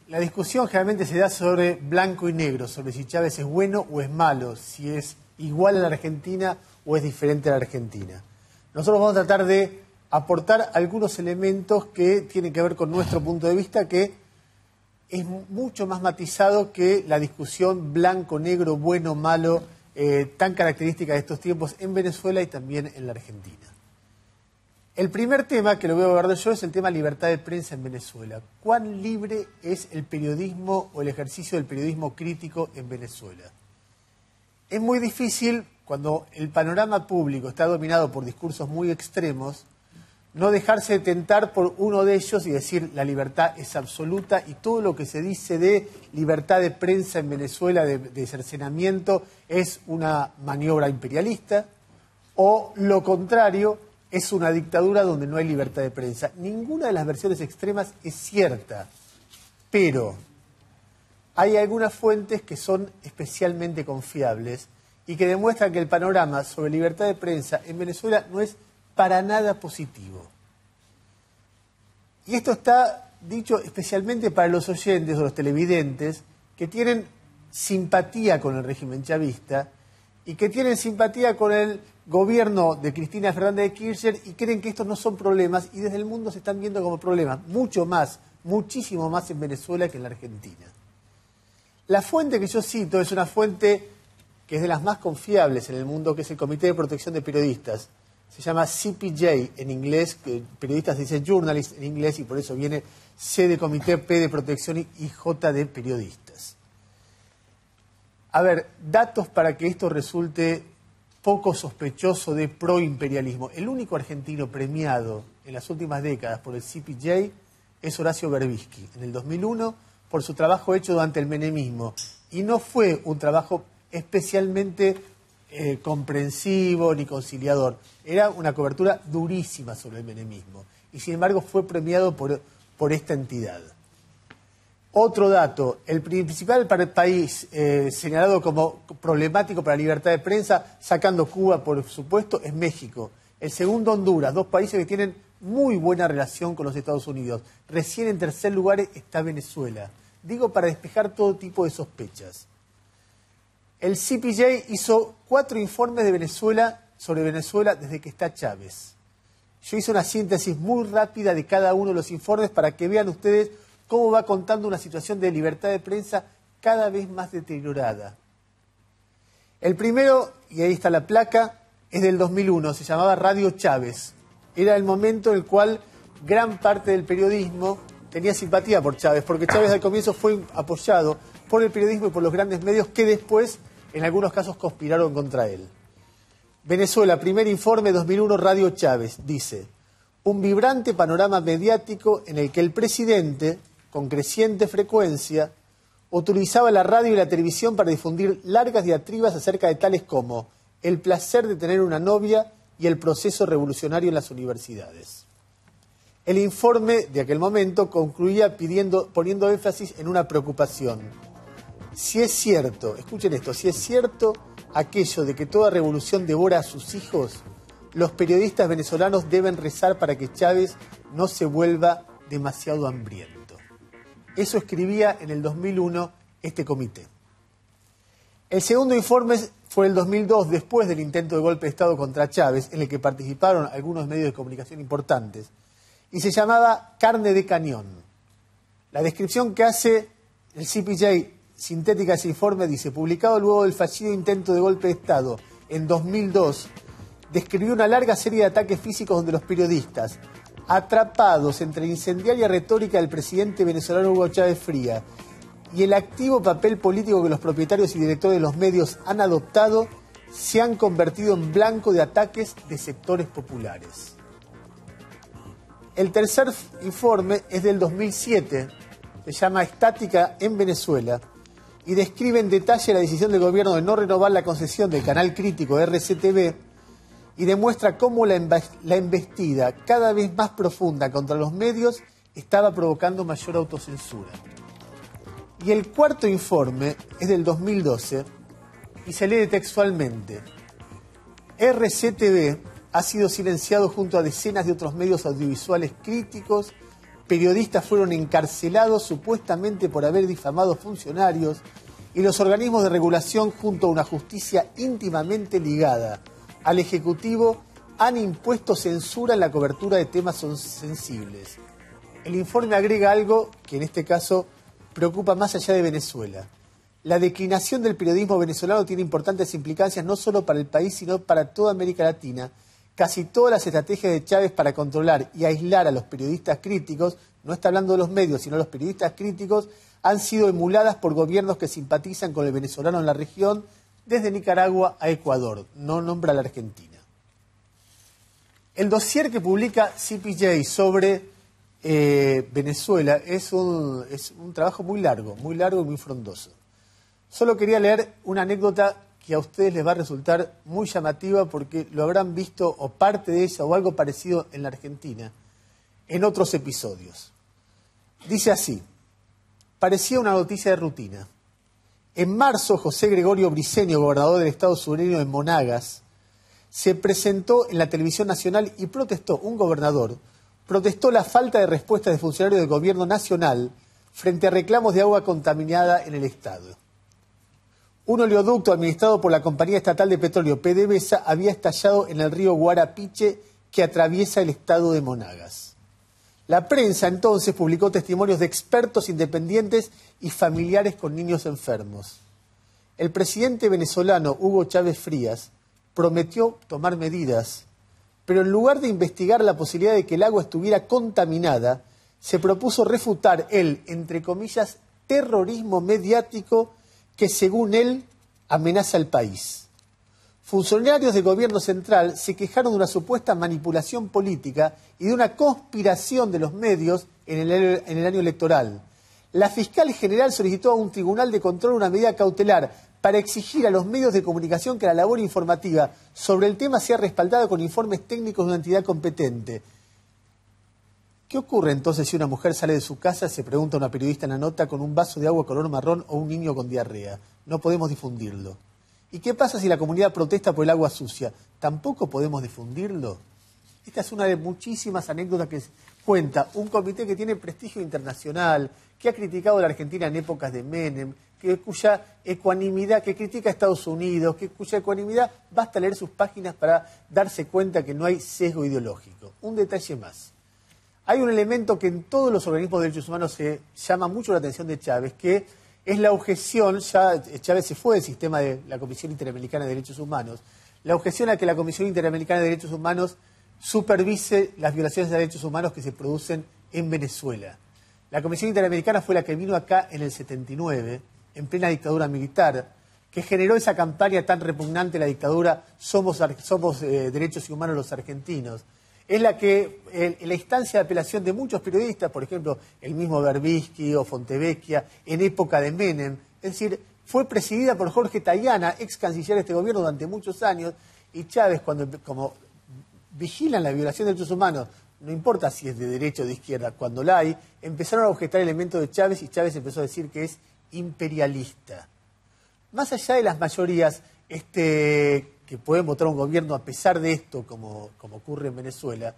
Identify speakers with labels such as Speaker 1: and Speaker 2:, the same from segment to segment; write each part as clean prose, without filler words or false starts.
Speaker 1: La discusión generalmente se da sobre blanco y negro, sobre si Chávez es bueno o es malo, si es igual a la Argentina o es diferente a la Argentina. Nosotros vamos a tratar de aportar algunos elementos que tienen que ver con nuestro punto de vista, que es mucho más matizado que la discusión blanco-negro, bueno-malo, tan característica de estos tiempos en Venezuela y también en la Argentina. El primer tema que lo voy a abordar yo es el tema libertad de prensa en Venezuela. ¿Cuán libre es el periodismo o el ejercicio del periodismo crítico en Venezuela? Es muy difícil, cuando el panorama público está dominado por discursos muy extremos, no dejarse de tentar por uno de ellos y decir la libertad es absoluta y todo lo que se dice de libertad de prensa en Venezuela, de cercenamiento, es una maniobra imperialista, o lo contrario, es una dictadura donde no hay libertad de prensa. Ninguna de las versiones extremas es cierta, pero hay algunas fuentes que son especialmente confiables y que demuestran que el panorama sobre libertad de prensa en Venezuela no es para nada positivo. Y esto está dicho especialmente para los oyentes o los televidentes que tienen simpatía con el régimen chavista y que tienen simpatía con el gobierno de Cristina Fernández de Kirchner y creen que estos no son problemas y desde el mundo se están viendo como problemas, mucho más, muchísimo más en Venezuela que en la Argentina. La fuente que yo cito es una fuente que es de las más confiables en el mundo, que es el Comité de Protección de Periodistas. Se llama CPJ en inglés, que periodistas dice journalist en inglés y por eso viene C de comité, P de protección y J de periodistas. A ver, datos para que esto resulte poco sospechoso de proimperialismo. El único argentino premiado en las últimas décadas por el CPJ es Horacio Berbisky, en el 2001, por su trabajo hecho durante el menemismo. Y no fue un trabajo especialmente comprensivo ni conciliador. Era una cobertura durísima sobre el menemismo. Y sin embargo fue premiado por esta entidad. Otro dato, el principal país señalado como problemático para la libertad de prensa, sacando Cuba por supuesto, es México. El segundo, Honduras, dos países que tienen muy buena relación con los Estados Unidos. Recién en tercer lugar está Venezuela. Digo para despejar todo tipo de sospechas. El CPJ hizo 4 informes de Venezuela sobre Venezuela desde que está Chávez. Yo hice una síntesis muy rápida de cada uno de los informes para que vean ustedes cómo va contando una situación de libertad de prensa cada vez más deteriorada. El primero, y ahí está la placa, es del 2001, se llamaba Radio Chávez. Era el momento en el cual gran parte del periodismo tenía simpatía por Chávez, porque Chávez al comienzo fue apoyado por el periodismo y por los grandes medios que después, en algunos casos, conspiraron contra él. Venezuela, primer informe 2001, Radio Chávez, dice: un vibrante panorama mediático en el que el presidente, con creciente frecuencia, utilizaba la radio y la televisión para difundir largas diatribas acerca de tales como el placer de tener una novia y el proceso revolucionario en las universidades. El informe de aquel momento concluía poniendo énfasis en una preocupación. Si es cierto, escuchen esto, si es cierto aquello de que toda revolución devora a sus hijos, los periodistas venezolanos deben rezar para que Chávez no se vuelva demasiado hambriento. Eso escribía en el 2001 este comité. El segundo informe fue el 2002, después del intento de golpe de Estado contra Chávez, en el que participaron algunos medios de comunicación importantes, y se llamaba Carne de Cañón. La descripción que hace el CPJ sintética de ese informe dice: publicado luego del fallido intento de golpe de Estado en 2002, describió una larga serie de ataques físicos donde los periodistas, atrapados entre incendiaria retórica del presidente venezolano Hugo Chávez Fría y el activo papel político que los propietarios y directores de los medios han adoptado, se han convertido en blanco de ataques de sectores populares. El tercer informe es del 2007, se llama Estática en Venezuela, y describe en detalle la decisión del gobierno de no renovar la concesión del canal crítico RCTV y demuestra cómo la embestida cada vez más profunda contra los medios estaba provocando mayor autocensura. Y el cuarto informe es del 2012 y se lee textualmente: RCTV ha sido silenciado junto a decenas de otros medios audiovisuales críticos periodistas fueron encarcelados supuestamente por haber difamado funcionarios y los organismos de regulación, junto a una justicia íntimamente ligada al Ejecutivo, han impuesto censura en la cobertura de temas sensibles. El informe agrega algo que en este caso preocupa más allá de Venezuela. La declinación del periodismo venezolano tiene importantes implicancias no solo para el país, sino para toda América Latina. Casi todas las estrategias de Chávez para controlar y aislar a los periodistas críticos, no está hablando de los medios, sino de los periodistas críticos, han sido emuladas por gobiernos que simpatizan con el venezolano en la región, desde Nicaragua a Ecuador. No nombra a la Argentina. El dossier que publica CPJ sobre Venezuela es un trabajo muy largo y muy frondoso. Solo quería leer una anécdota que a ustedes les va a resultar muy llamativa porque lo habrán visto o parte de ella o algo parecido en la Argentina en otros episodios. Dice así: parecía una noticia de rutina. En marzo, José Gregorio Briceño, gobernador del estado sureño de Monagas, se presentó en la televisión nacional y protestó, un gobernador, protestó la falta de respuesta de funcionarios del gobierno nacional frente a reclamos de agua contaminada en el estado. Un oleoducto administrado por la Compañía Estatal de Petróleo, PDVSA, había estallado en el río Guarapiche, que atraviesa el estado de Monagas. La prensa entonces publicó testimonios de expertos independientes y familiares con niños enfermos. El presidente venezolano Hugo Chávez Frías prometió tomar medidas, pero en lugar de investigar la posibilidad de que el agua estuviera contaminada, se propuso refutar el, entre comillas, terrorismo mediático que, según él, amenaza al país. Funcionarios del gobierno central se quejaron de una supuesta manipulación política y de una conspiración de los medios en el año electoral. La fiscal general solicitó a un tribunal de control una medida cautelar para exigir a los medios de comunicación que la labor informativa sobre el tema sea respaldada con informes técnicos de una entidad competente. ¿Qué ocurre entonces si una mujer sale de su casa, se pregunta a una periodista en la nota, con un vaso de agua color marrón o un niño con diarrea? No podemos difundirlo. ¿Y qué pasa si la comunidad protesta por el agua sucia? ¿Tampoco podemos difundirlo? Esta es una de muchísimas anécdotas que cuenta un comité que tiene prestigio internacional, que ha criticado a la Argentina en épocas de Menem, cuya ecuanimidad, que critica a Estados Unidos, cuya ecuanimidad basta leer sus páginas para darse cuenta que no hay sesgo ideológico. Un detalle más. Hay un elemento que en todos los organismos de derechos humanos se llama mucho la atención de Chávez, que es la objeción, ya Chávez se fue del sistema de la Comisión Interamericana de Derechos Humanos, la objeción a que la Comisión Interamericana de Derechos Humanos supervise las violaciones de derechos humanos que se producen en Venezuela. La Comisión Interamericana fue la que vino acá en el 79, en plena dictadura militar, que generó esa campaña tan repugnante, la dictadura Somos Derechos Humanos los Argentinos. Es la que, en la instancia de apelación de muchos periodistas, por ejemplo, el mismo Berbisky o Fontevecchia, en época de Menem, es decir, fue presidida por Jorge Tayana, ex canciller de este gobierno durante muchos años, y Chávez, como vigilan la violación de derechos humanos, no importa si es de derecha o de izquierda, cuando la hay, empezaron a objetar elementos de Chávez y Chávez empezó a decir que es imperialista. Más allá de las mayorías que pueden votar un gobierno a pesar de esto, como ocurre en Venezuela,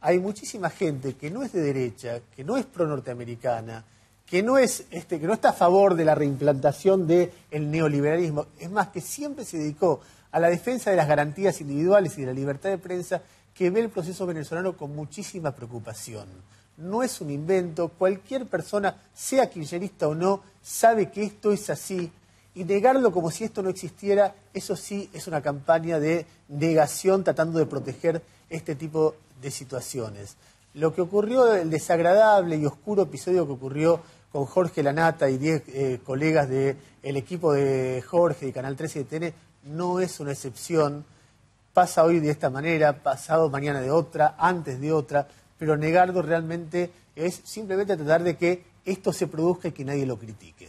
Speaker 1: hay muchísima gente que no es de derecha, que no es pro-norteamericana, que no está a favor de la reimplantación del neoliberalismo, es más, que siempre se dedicó a la defensa de las garantías individuales y de la libertad de prensa, que ve el proceso venezolano con muchísima preocupación. No es un invento, cualquier persona, sea kirchnerista o no, sabe que esto es así, y negarlo como si esto no existiera, eso sí es una campaña de negación tratando de proteger este tipo de situaciones. Lo que ocurrió, el desagradable y oscuro episodio que ocurrió con Jorge Lanata y 10 colegas del equipo de Jorge, de Canal 13 y de TN, no es una excepción. Pasa hoy de esta manera, pasado mañana de otra, antes de otra, pero negarlo realmente es simplemente tratar de que esto se produzca y que nadie lo critique.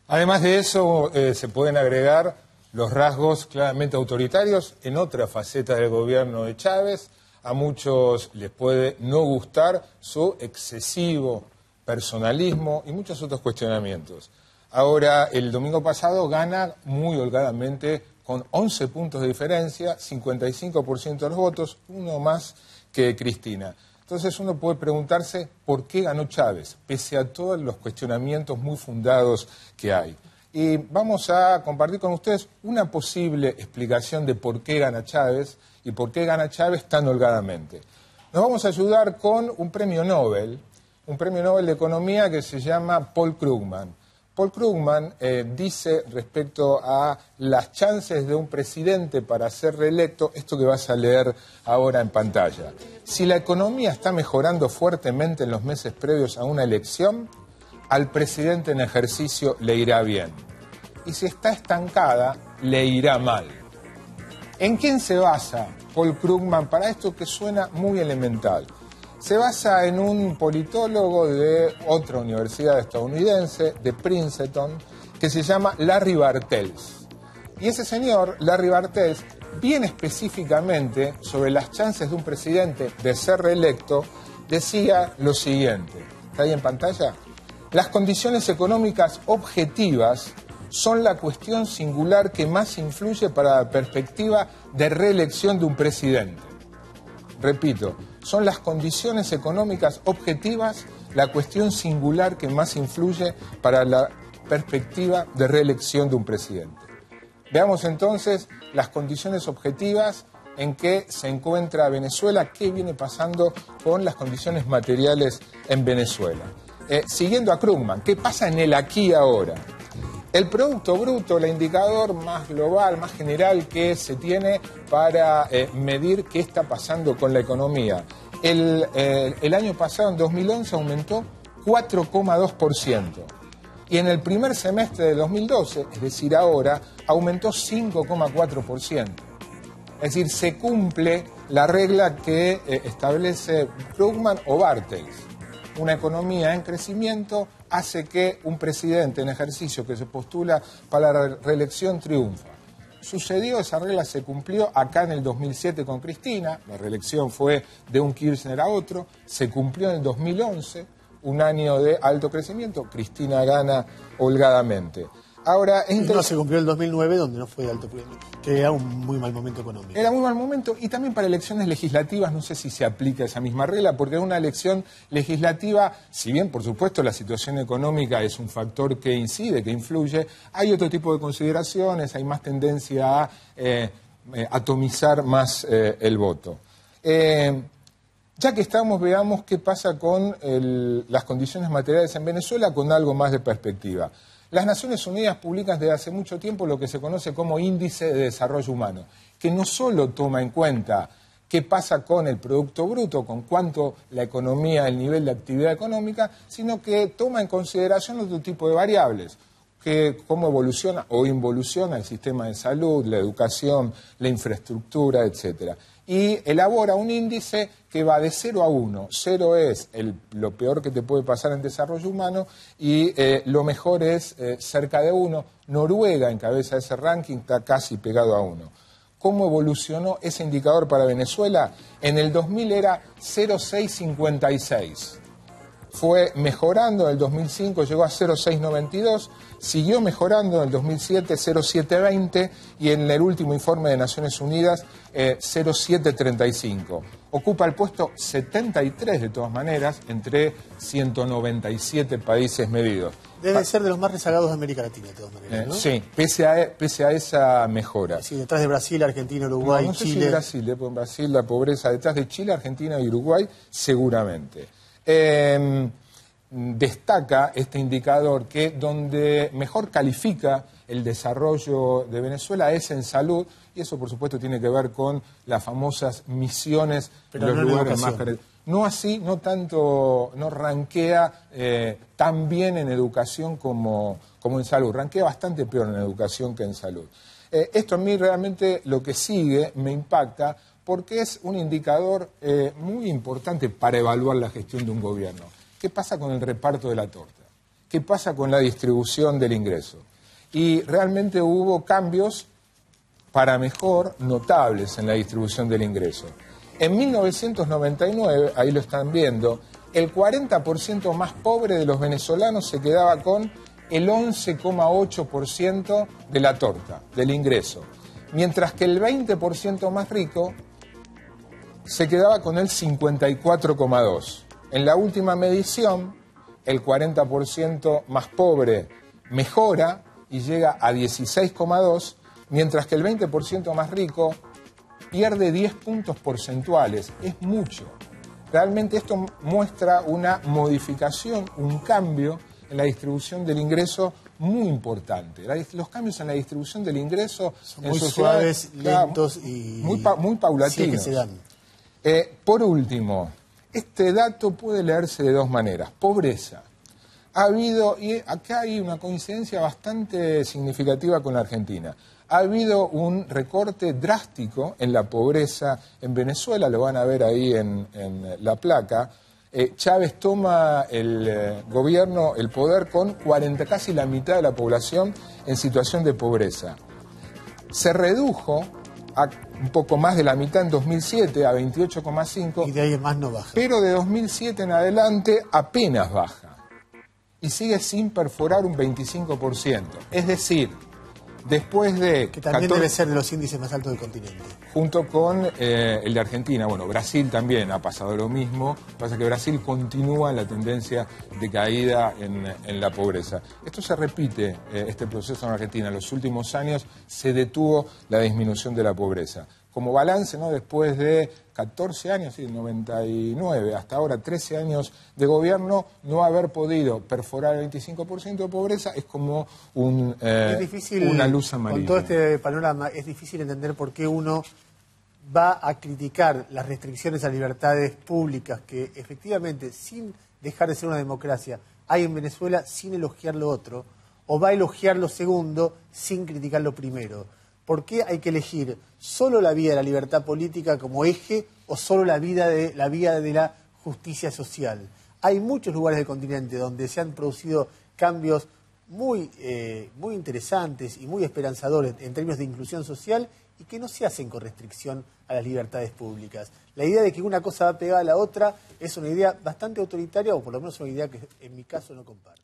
Speaker 2: Además de eso, se pueden agregar los rasgos claramente autoritarios en otra faceta del gobierno de Chávez. A muchos les puede no gustar su excesivo personalismo y muchos otros cuestionamientos. Ahora, el domingo pasado gana muy holgadamente con 11 puntos de diferencia, 55% de los votos, uno más que Cristina. Entonces uno puede preguntarse por qué ganó Chávez, pese a todos los cuestionamientos muy fundados que hay. Y vamos a compartir con ustedes una posible explicación de por qué gana Chávez y por qué gana Chávez tan holgadamente. Nos vamos a ayudar con un premio Nobel de Economía que se llama Paul Krugman. Paul Krugman dice respecto a las chances de un presidente para ser reelecto, esto que vas a leer ahora en pantalla. Si la economía está mejorando fuertemente en los meses previos a una elección, al presidente en ejercicio le irá bien. Y si está estancada, le irá mal. ¿En quién se basa Paul Krugman para esto que suena muy elemental? Se basa en un politólogo de otra universidad estadounidense, de Princeton, que se llama Larry Bartels. Y ese señor, Larry Bartels, bien específicamente sobre las chances de un presidente de ser reelecto, decía lo siguiente. ¿Está ahí en pantalla? Las condiciones económicas objetivas son la cuestión singular que más influye para la perspectiva de reelección de un presidente. Repito, son las condiciones económicas objetivas la cuestión singular que más influye para la perspectiva de reelección de un presidente. Veamos entonces las condiciones objetivas en que se encuentra Venezuela, qué viene pasando con las condiciones materiales en Venezuela. Siguiendo a Krugman, ¿qué pasa en el aquí y ahora? El Producto Bruto, el indicador más global, más general que se tiene para medir qué está pasando con la economía. El año pasado, en 2011, aumentó 4,2%. Y en el primer semestre de 2012, es decir, ahora, aumentó 5,4%. Es decir, se cumple la regla que establece Krugman o Bartels. Una economía en crecimiento hace que un presidente en ejercicio que se postula para la reelección triunfa. Sucedió, esa regla se cumplió acá en el 2007 con Cristina, la reelección fue de un Kirchner a otro, se cumplió en el 2011, un año de alto crecimiento, Cristina gana holgadamente. Ahora,
Speaker 1: no se cumplió el 2009, donde no fue de alto crecimiento, que era un muy mal momento económico.
Speaker 2: Era muy mal momento, y también para elecciones legislativas no sé si se aplica esa misma regla, porque una elección legislativa, si bien por supuesto la situación económica es un factor que incide, que influye, hay otro tipo de consideraciones, hay más tendencia a atomizar más el voto. Ya que estamos, veamos qué pasa con las condiciones materiales en Venezuela con algo más de perspectiva. Las Naciones Unidas publican desde hace mucho tiempo lo que se conoce como Índice de Desarrollo Humano, que no solo toma en cuenta qué pasa con el Producto Bruto, con cuánto la economía, el nivel de actividad económica, sino que toma en consideración otro tipo de variables, que cómo evoluciona o involuciona el sistema de salud, la educación, la infraestructura, etcétera. Y elabora un índice que va de 0 a 1. 0 es lo peor que te puede pasar en desarrollo humano y lo mejor es cerca de 1. Noruega encabeza ese ranking, está casi pegado a 1. ¿Cómo evolucionó ese indicador para Venezuela? En el 2000 era 0,656. Fue mejorando, en el 2005 llegó a 0,692, siguió mejorando en el 2007 0,720 y en el último informe de Naciones Unidas 0,735. Ocupa el puesto 73 de todas maneras entre 197 países medidos.
Speaker 1: Debe ser de los más rezagados de América Latina, de todas maneras, ¿no?
Speaker 2: Sí, pese a esa mejora.
Speaker 1: Sí, detrás de Brasil, Argentina, Uruguay,
Speaker 2: no sé
Speaker 1: Chile.
Speaker 2: Si Brasil, porque en Brasil la pobreza, detrás de Chile, Argentina y Uruguay, seguramente. Destaca este indicador que donde mejor califica el desarrollo de Venezuela es en salud, y eso por supuesto tiene que ver con las famosas misiones de los lugares más carentes. No así, no tanto, no rankea tan bien en educación como en salud, rankea bastante peor en educación que en salud. Esto a mí realmente lo que sigue me impacta porque es un indicador muy importante para evaluar la gestión de un gobierno. ¿Qué pasa con el reparto de la torta? ¿Qué pasa con la distribución del ingreso? Y realmente hubo cambios para mejor notables en la distribución del ingreso. En 1999, ahí lo están viendo, el 40% más pobre de los venezolanos se quedaba con el 11,8% de la torta, del ingreso. Mientras que el 20% más rico se quedaba con el 54,2%. En la última medición, el 40% más pobre mejora y llega a 16,2%, mientras que el 20% más rico pierde 10 puntos porcentuales. Es mucho. Realmente esto muestra una modificación, un cambio en la distribución del ingreso muy importante. Los cambios en la distribución del ingreso
Speaker 1: son muy suaves, lentos y
Speaker 2: muy paulatinos.
Speaker 1: Sí, que se dan.
Speaker 2: Por último, este dato puede leerse de dos maneras. Pobreza. Ha habido, y acá hay una coincidencia bastante significativa con la Argentina, ha habido un recorte drástico en la pobreza en Venezuela, lo van a ver ahí en la placa. Chávez toma el gobierno, el poder, con casi la mitad de la población en situación de pobreza. Se redujo a un poco más de la mitad en 2007, a 28,5.
Speaker 1: Y de ahí en más no baja.
Speaker 2: Pero de 2007 en adelante apenas baja. Y sigue sin perforar un 25%. Es decir, después de...
Speaker 1: Que también debe ser de los índices más altos del continente.
Speaker 2: Junto con el de Argentina. Bueno, Brasil también ha pasado lo mismo. Lo que pasa es que Brasil continúa en la tendencia de caída en la pobreza. Esto se repite, este proceso en Argentina. En los últimos años se detuvo la disminución de la pobreza. Como balance, ¿no?, después de 14 años, sí, 99, hasta ahora 13 años de gobierno, no haber podido perforar el 25% de pobreza es como
Speaker 1: es difícil,
Speaker 2: una luz amarilla.
Speaker 1: Con todo este panorama es difícil entender por qué uno va a criticar las restricciones a libertades públicas que efectivamente, sin dejar de ser una democracia, hay en Venezuela, sin elogiar lo otro, o va a elogiar lo segundo sin criticar lo primero. ¿Por qué hay que elegir solo la vía de la libertad política como eje o solo la vía de la justicia social? Hay muchos lugares del continente donde se han producido cambios muy interesantes y muy esperanzadores en términos de inclusión social y que no se hacen con restricción a las libertades públicas. La idea de que una cosa va pegada a la otra es una idea bastante autoritaria, o por lo menos una idea que en mi caso no comparto.